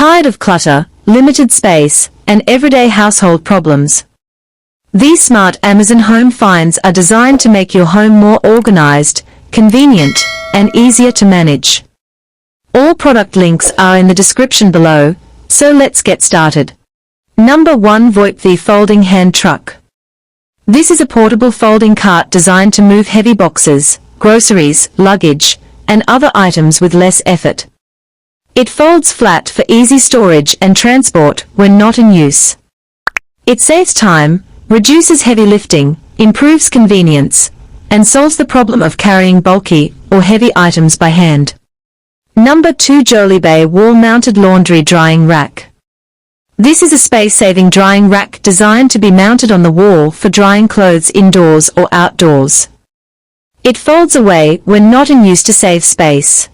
Tired of clutter, limited space, and everyday household problems? These smart Amazon home finds are designed to make your home more organized, convenient, and easier to manage. All product links are in the description below, so let's get started. Number 1. Voipvvii Folding Hand Truck. This is a portable folding cart designed to move heavy boxes, groceries, luggage, and other items with less effort. It folds flat for easy storage and transport when not in use. It saves time, reduces heavy lifting, improves convenience, and solves the problem of carrying bulky or heavy items by hand. Number 2. JolyBay Wall-Mounted Laundry Drying Rack. This is a space-saving drying rack designed to be mounted on the wall for drying clothes indoors or outdoors. It folds away when not in use to save space.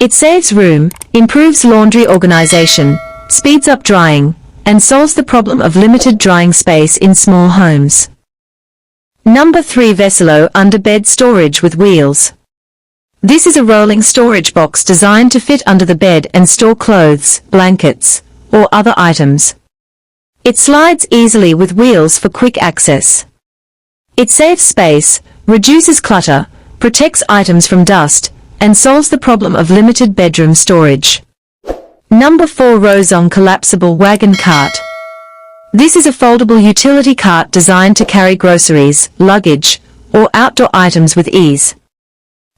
It saves room, improves laundry organization, speeds up drying, and solves the problem of limited drying space in small homes. Number 3. VECELO Underbed Storage with Wheels. This is a rolling storage box designed to fit under the bed and store clothes, blankets, or other items. It slides easily with wheels for quick access. It saves space, reduces clutter, protects items from dust, and solves the problem of limited bedroom storage. Number 4. ROSONG Collapsible Wagon Cart. This is a foldable utility cart designed to carry groceries, luggage, or outdoor items with ease.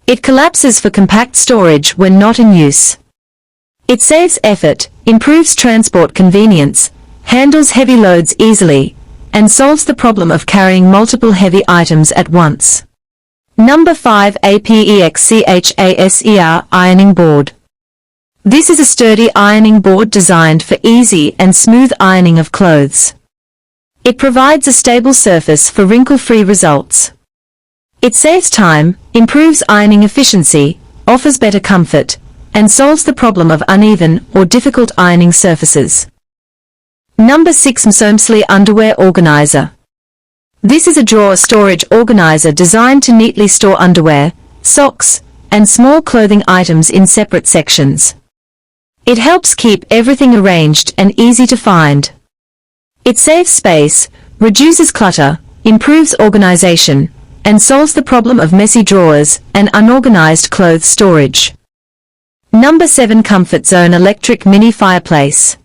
It collapses for compact storage when not in use. It saves effort, improves transport convenience, handles heavy loads easily, and solves the problem of carrying multiple heavy items at once. Number 5. APEXCHASER Ironing Board. This is a sturdy ironing board designed for easy and smooth ironing of clothes. It provides a stable surface for wrinkle-free results. It saves time, improves ironing efficiency, offers better comfort, and solves the problem of uneven or difficult ironing surfaces. Number 6. MSHOMELY Underwear Organizer. This is a drawer storage organizer designed to neatly store underwear, socks, and small clothing items in separate sections. It helps keep everything arranged and easy to find. It saves space, reduces clutter, improves organization, and solves the problem of messy drawers and unorganized clothes storage. Number 7. Comfort Zone Electric Mini Fireplace.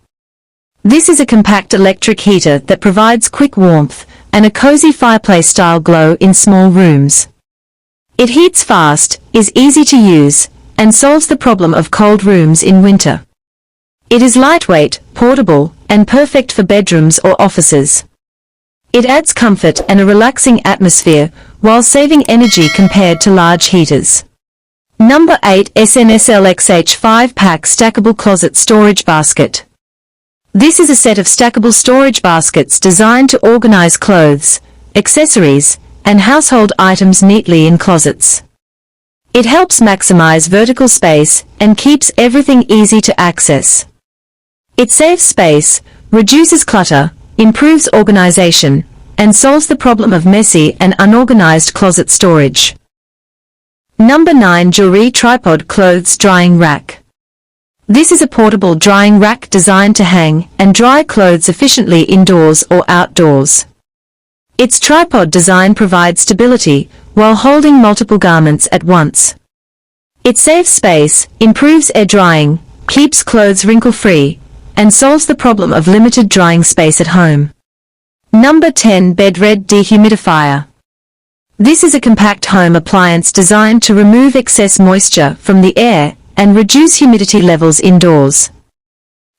This is a compact electric heater that provides quick warmth and a cozy fireplace-style glow in small rooms. It heats fast, is easy to use, and solves the problem of cold rooms in winter. It is lightweight, portable, and perfect for bedrooms or offices. It adds comfort and a relaxing atmosphere while saving energy compared to large heaters. Number 8. SNSLXH 5-Pack Stackable Closet Storage Basket. This is a set of stackable storage baskets designed to organize clothes, accessories, and household items neatly in closets. It helps maximize vertical space and keeps everything easy to access. It saves space, reduces clutter, improves organization, and solves the problem of messy and unorganized closet storage. Number 9. JAUREE Tripod Clothes Drying Rack. This is a portable drying rack designed to hang and dry clothes efficiently indoors or outdoors. Its tripod design provides stability while holding multiple garments at once. It saves space, improves air drying, keeps clothes wrinkle-free, and solves the problem of limited drying space at home. Number 10. Bedred Dehumidifier. This is a compact home appliance designed to remove excess moisture from the air and reduce humidity levels indoors.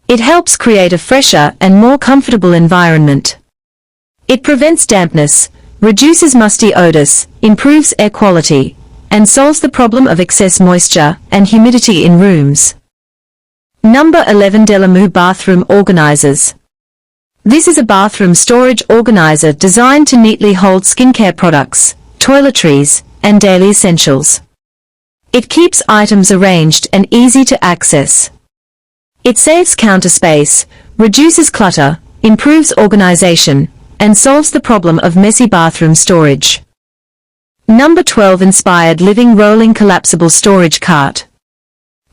It helps create a fresher and more comfortable environment. It prevents dampness, reduces musty odors, improves air quality, and solves the problem of excess moisture and humidity in rooms. Number 11. Delamu Bathroom Organizers. This is a bathroom storage organizer designed to neatly hold skincare products, toiletries, and daily essentials. It keeps items arranged and easy to access. It saves counter space, reduces clutter, improves organization, and solves the problem of messy bathroom storage. Number 12. Inspired Living Rolling Collapsible Storage Cart.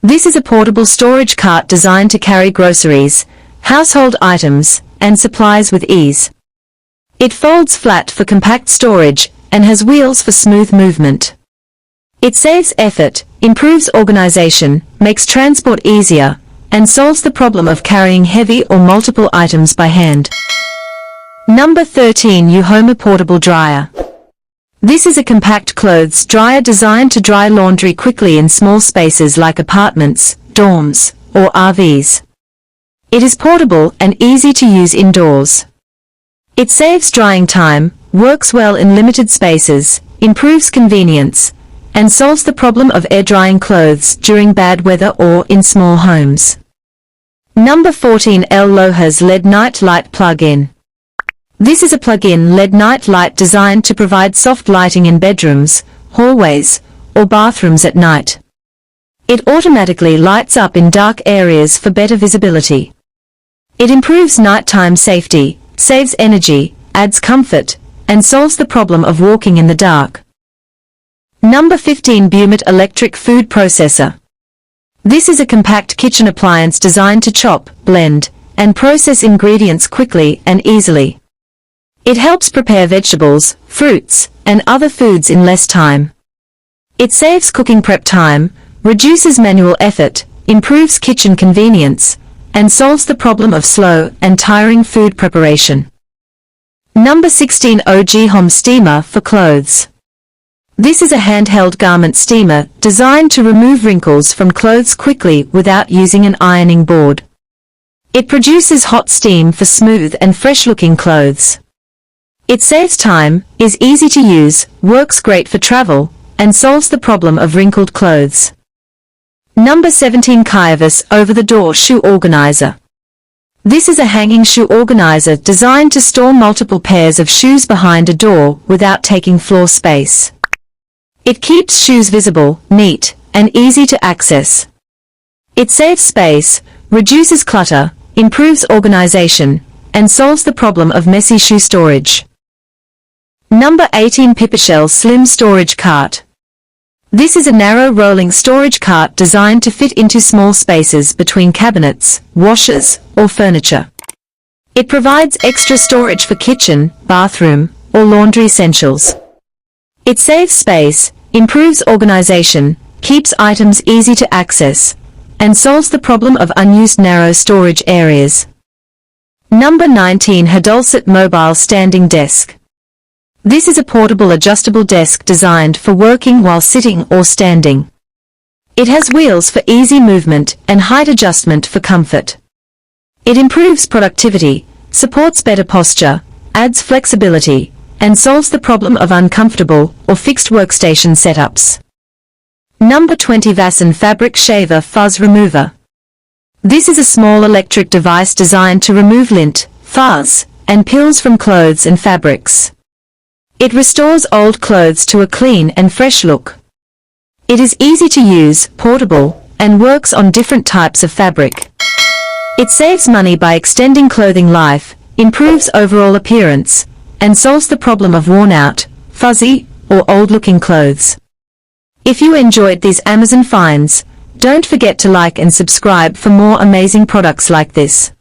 This is a portable storage cart designed to carry groceries, household items, and supplies with ease. It folds flat for compact storage and has wheels for smooth movement. It saves effort, improves organization, makes transport easier, and solves the problem of carrying heavy or multiple items by hand. Number 13. Euhomy Portable Dryer. This is a compact clothes dryer designed to dry laundry quickly in small spaces like apartments, dorms, or RVs. It is portable and easy to use indoors. It saves drying time, works well in limited spaces, improves convenience, and solves the problem of air drying clothes during bad weather or in small homes. Number 14. Lohas LED Night Light Plug-in. This is a plug-in LED night light designed to provide soft lighting in bedrooms, hallways, or bathrooms at night. It automatically lights up in dark areas for better visibility. It improves nighttime safety, saves energy, adds comfort, and solves the problem of walking in the dark. Number 15. Bedred Electric Food Processor. This is a compact kitchen appliance designed to chop, blend, and process ingredients quickly and easily. It helps prepare vegetables, fruits, and other foods in less time. It saves cooking prep time, reduces manual effort, improves kitchen convenience, and solves the problem of slow and tiring food preparation. Number 16. Euhomy Steamer for Clothes. This is a handheld garment steamer designed to remove wrinkles from clothes quickly without using an ironing board. It produces hot steam for smooth and fresh-looking clothes. It saves time, is easy to use, works great for travel, and solves the problem of wrinkled clothes. Number 17. Fireplace Over-the-Door Shoe Organizer. This is a hanging shoe organizer designed to store multiple pairs of shoes behind a door without taking floor space. It keeps shoes visible, neat, and easy to access. It saves space, reduces clutter, improves organization, and solves the problem of messy shoe storage. Number 18. Pipichelle Slim Storage Cart. This is a narrow rolling storage cart designed to fit into small spaces between cabinets, washers, or furniture. It provides extra storage for kitchen, bathroom, or laundry essentials. It saves space, improves organization, keeps items easy to access, and solves the problem of unused narrow storage areas. Number 19. Hidulset Mobile Standing Desk. This is a portable adjustable desk designed for working while sitting or standing. It has wheels for easy movement and height adjustment for comfort. It improves productivity, supports better posture, adds flexibility, and solves the problem of uncomfortable or fixed workstation setups. Number 20. VECELO Fabric Shaver Fuzz Remover. This is a small electric device designed to remove lint, fuzz, and pills from clothes and fabrics. It restores old clothes to a clean and fresh look. It is easy to use, portable, and works on different types of fabric. It saves money by extending clothing life, improves overall appearance, and solves the problem of worn-out, fuzzy, or old-looking clothes. If you enjoyed these Amazon finds, don't forget to like and subscribe for more amazing products like this.